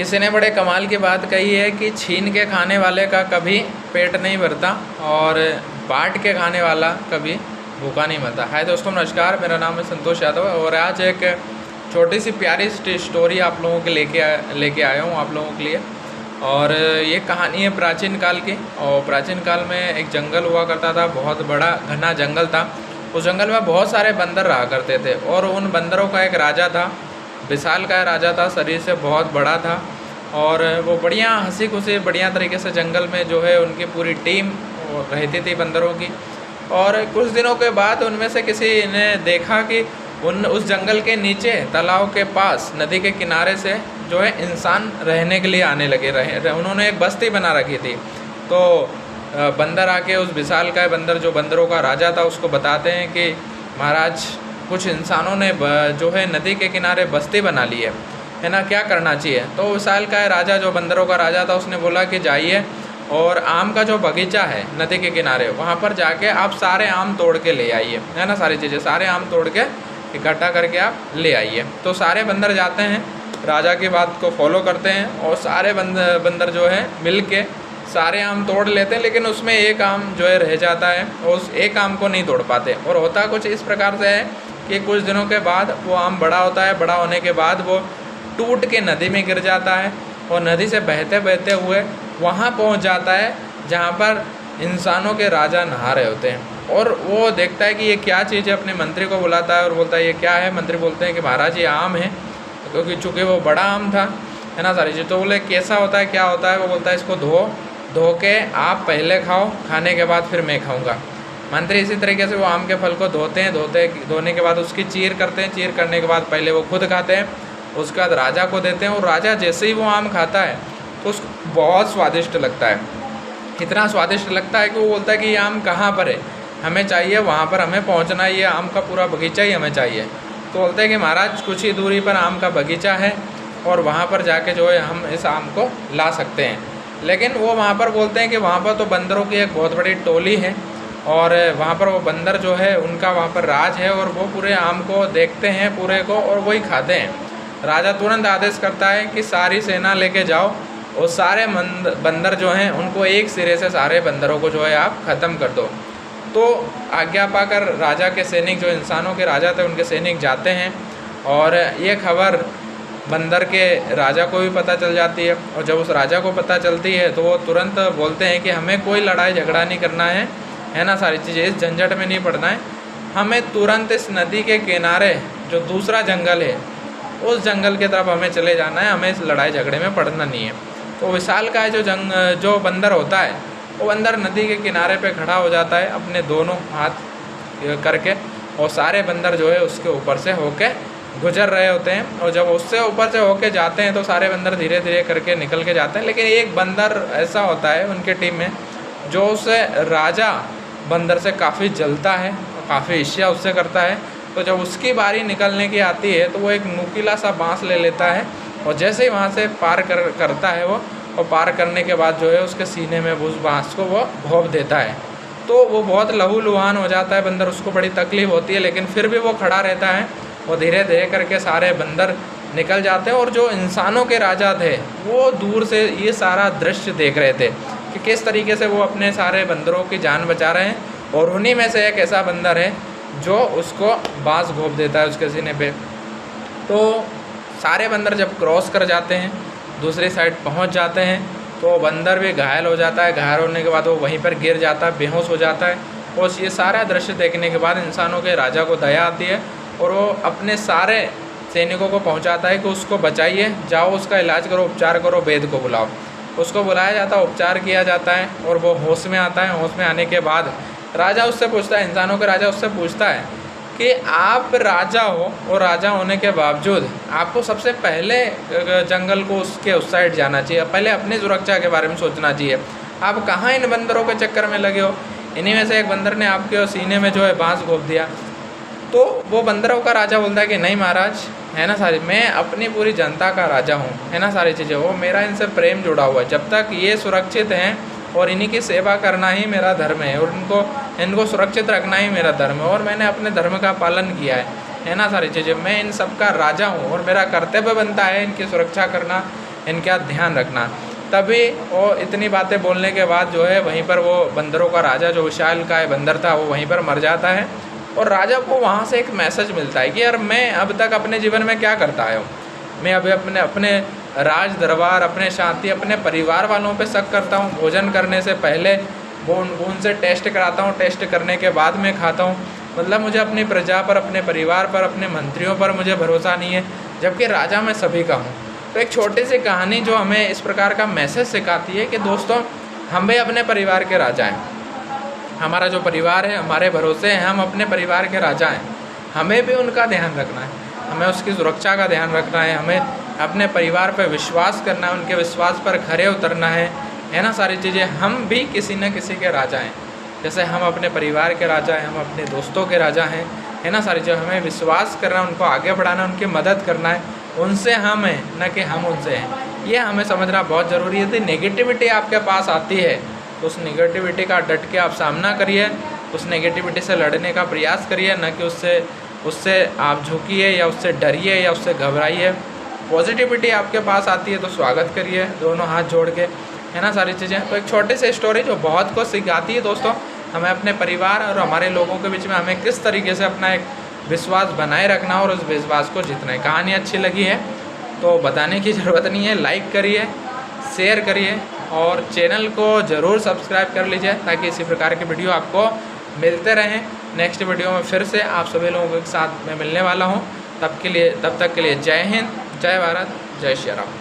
किसी ने बड़े कमाल की बात कही है कि छीन के खाने वाले का कभी पेट नहीं भरता और बांट के खाने वाला कभी भूखा नहीं मरता। हाय दोस्तों, नमस्कार। मेरा नाम है संतोष यादव और आज एक छोटी सी प्यारी स्टोरी आप लोगों के लेके आया हूँ आप लोगों के लिए। और ये कहानी है प्राचीन काल की। और प्राचीन काल में एक जंगल हुआ करता था, बहुत बड़ा घना जंगल था। उस जंगल में बहुत सारे बंदर रहा करते थे और उन बंदरों का एक राजा था, विशालकाय राजा था, शरीर से बहुत बड़ा था। और वो बढ़िया हंसी खुशी बढ़िया तरीके से जंगल में जो है उनकी पूरी टीम रहती थी बंदरों की। और कुछ दिनों के बाद उनमें से किसी ने देखा कि उस जंगल के नीचे तालाब के पास नदी के किनारे से जो है इंसान रहने के लिए आने लगे। उन्होंने एक बस्ती बना रखी थी। तो बंदर आके उस विशालकाय बंदर जो बंदरों का राजा था उसको बताते हैं कि महाराज, कुछ इंसानों ने जो है नदी के किनारे बस्ती बना ली है ना, क्या करना चाहिए। तो विशालकाय राजा जो बंदरों का राजा था उसने बोला कि जाइए और आम का जो बगीचा है नदी के किनारे वहाँ पर जाके आप सारे आम तोड़ के ले आइए, है ना, सारी चीज़ें सारे आम तोड़ के इकट्ठा करके आप ले आइए। तो सारे बंदर जाते हैं, राजा की बात को फॉलो करते हैं और सारे बंदर जो है मिल के सारे आम तोड़ लेते हैं। लेकिन उसमें एक आम जो है रह जाता है और उस एक आम को नहीं तोड़ पाते। और होता कुछ इस प्रकार से है कि कुछ दिनों के बाद वो आम बड़ा होता है, बड़ा होने के बाद वो टूट के नदी में गिर जाता है और नदी से बहते बहते हुए वहाँ पहुँच जाता है जहाँ पर इंसानों के राजा नहा रहे होते हैं। और वो देखता है कि ये क्या चीज़ है, अपने मंत्री को बुलाता है और बोलता है ये क्या है। मंत्री बोलते हैं कि महाराज ये आम है, क्योंकि चूँकि वो बड़ा आम था, है ना, सारी चीज़। तो बोले कैसा होता है, क्या होता है। वो बोलता है इसको धो के आप पहले खाओ, खाने के बाद फिर मैं खाऊँगा। मंत्री इसी तरीके से वो आम के फल को धोने के बाद उसकी चीर करते हैं। चीर करने के बाद पहले वो खुद खाते हैं, उसके बाद राजा को देते हैं। और राजा जैसे ही वो आम खाता है तो उसको बहुत स्वादिष्ट लगता है। इतना स्वादिष्ट लगता है कि वो बोलता है कि ये आम कहाँ पर है, हमें चाहिए, वहाँ पर हमें पहुँचना है, ये आम का पूरा बगीचा ही हमें चाहिए। तो बोलते हैं कि महाराज कुछ ही दूरी पर आम का बगीचा है और वहाँ पर जाके जो है हम इस आम को ला सकते हैं। लेकिन वो वहाँ पर बोलते हैं कि वहाँ पर तो बंदरों की एक बहुत बड़ी टोली है और वहाँ पर वो बंदर जो है उनका वहाँ पर राज है और वो पूरे आम को देखते हैं पूरे को और वही खाते हैं। राजा तुरंत आदेश करता है कि सारी सेना लेके जाओ और सारे बंदर जो हैं उनको एक सिरे से सारे बंदरों को जो है आप ख़त्म कर दो। तो आज्ञा पाकर राजा के सैनिक, जो इंसानों के राजा थे, उनके सैनिक जाते हैं और ये खबर बंदर के राजा को भी पता चल जाती है। और जब उस राजा को पता चलती है तो वो तुरंत बोलते हैं कि हमें कोई लड़ाई झगड़ा नहीं करना है ना, सारी चीज़ें इस झंझट में नहीं पड़ना है, हमें तुरंत इस नदी के किनारे जो दूसरा जंगल है उस जंगल की तरफ हमें चले जाना है, हमें इस लड़ाई झगड़े में पड़ना नहीं है। तो विशालकाय जो बंदर होता है वो बंदर नदी के किनारे पे खड़ा हो जाता है अपने दोनों हाथ करके और सारे बंदर जो है उसके ऊपर से होके गुजर रहे होते हैं। और जब उससे ऊपर से होके जाते हैं तो सारे बंदर धीरे धीरे करके निकल के जाते हैं। लेकिन एक बंदर ऐसा होता है उनके टीम में जो उस राजा बंदर से काफ़ी जलता है और काफ़ी ईर्ष्या उससे करता है। तो जब उसकी बारी निकलने की आती है तो वो एक नुकीला सा बाँस ले लेता है और जैसे ही वहाँ से पार करता है वो, और पार करने के बाद जो है उसके सीने में उस बाँस को वो भोंक देता है। तो वो बहुत लहूलुहान हो जाता है बंदर, उसको बड़ी तकलीफ़ होती है, लेकिन फिर भी वो खड़ा रहता है। वो धीरे धीरे करके सारे बंदर निकल जाते हैं और जो इंसानों के राजा थे वो दूर से ये सारा दृश्य देख रहे थे कि किस तरीके से वो अपने सारे बंदरों की जान बचा रहे हैं। और उन्हीं में से एक ऐसा बंदर है जो उसको बाँस घोंप देता है उसके सीने पे। तो सारे बंदर जब क्रॉस कर जाते हैं, दूसरी साइड पहुंच जाते हैं, तो बंदर भी घायल हो जाता है। घायल होने के बाद वो वहीं पर गिर जाता है, बेहोश हो जाता है। और ये सारा दृश्य देखने के बाद इंसानों के राजा को दया आती है और वो अपने सारे सैनिकों को पहुंचाता है कि उसको बचाइए, जाओ उसका इलाज करो, उपचार करो, वैद्य को बुलाओ। उसको बुलाया जाता है, उपचार किया जाता है और वो होश में आता है। होश में आने के बाद राजा उससे पूछता है, इंसानों के राजा उससे पूछता है कि आप राजा हो और राजा होने के बावजूद आपको सबसे पहले जंगल को उसके उस साइड जाना चाहिए, पहले अपनी सुरक्षा के बारे में सोचना चाहिए, आप कहाँ इन बंदरों के चक्कर में लगे हो। इन्हीं में से एक बंदर ने आपके सीने में जो है बाँस घोंप दिया। तो वो बंदरों का राजा बोलता है कि नहीं महाराज, है ना, सारी मैं अपनी पूरी जनता का राजा हूँ, है ना, सारी चीज़ें, वो मेरा इनसे प्रेम जुड़ा हुआ है। जब तक ये सुरक्षित हैं और इन्हीं की सेवा करना ही मेरा धर्म है और इनको सुरक्षित रखना ही मेरा धर्म है और मैंने अपने धर्म का पालन किया है ना, सारी चीज़ें, मैं इन सब का राजा हूँ और मेरा कर्तव्य बनता है इनकी सुरक्षा करना, इनका ध्यान रखना। तभी वो इतनी बातें बोलने के बाद जो है वहीं पर वो बंदरों का राजा जो विशालकाय बंदर था वो वहीं पर मर जाता है। और राजा को वहाँ से एक मैसेज मिलता है कि यार मैं अब तक अपने जीवन में क्या करता आया हूँ, मैं अभी अपने राज दरबार, अपने शांति, अपने परिवार वालों पे शक करता हूँ। भोजन करने से पहले वो उनसे टेस्ट कराता हूँ, टेस्ट करने के बाद में खाता हूँ। मतलब मुझे अपनी प्रजा पर, अपने परिवार पर, अपने मंत्रियों पर मुझे भरोसा नहीं है, जबकि राजा मैं सभी का हूँ। तो एक छोटी सी कहानी जो हमें इस प्रकार का मैसेज सिखाती है कि दोस्तों हम भी अपने परिवार के राजा हैं। हमारा जो परिवार है हमारे भरोसे हैं, हम अपने परिवार के राजा हैं। हमें भी उनका ध्यान रखना है, हमें उसकी सुरक्षा का ध्यान रखना है, हमें अपने परिवार पर विश्वास करना है, उनके विश्वास पर खरे उतरना है ना। सारी चीज़ें हम भी किसी न किसी के राजा हैं। जैसे हम अपने परिवार के राजा हैं, हम अपने दोस्तों के राजा हैं, है ना। सारी चीज़ें हमें विश्वास करना, उनको आगे बढ़ाना, उनकी मदद करना है। उनसे हम हैं, न कि हम उनसे हैं। ये हमें समझना बहुत ज़रूरी है। यदि नेगेटिविटी आपके पास आती है तो उस नेगेटिविटी का डट के आप सामना करिए, उस नेगेटिविटी से लड़ने का प्रयास करिए, न कि उससे आप झुकिए या उससे डरिए या उससे घबराइए। पॉजिटिविटी आपके पास आती है तो स्वागत करिए दोनों हाथ जोड़ के, है ना। सारी चीज़ें तो एक छोटी सी स्टोरी जो बहुत कुछ सिखाती है दोस्तों। हमें अपने परिवार और हमारे लोगों के बीच में हमें किस तरीके से अपना एक विश्वास बनाए रखना और उस विश्वास को जीतना है। कहानी अच्छी लगी है तो बताने की ज़रूरत नहीं है, लाइक करिए, शेयर करिए और चैनल को ज़रूर सब्सक्राइब कर लीजिए ताकि इसी प्रकार के वीडियो आपको मिलते रहें। नेक्स्ट वीडियो में फिर से आप सभी लोगों के साथ मैं मिलने वाला हूँ। तब तक के लिए जय हिंद, जय भारत, जय श्री राम।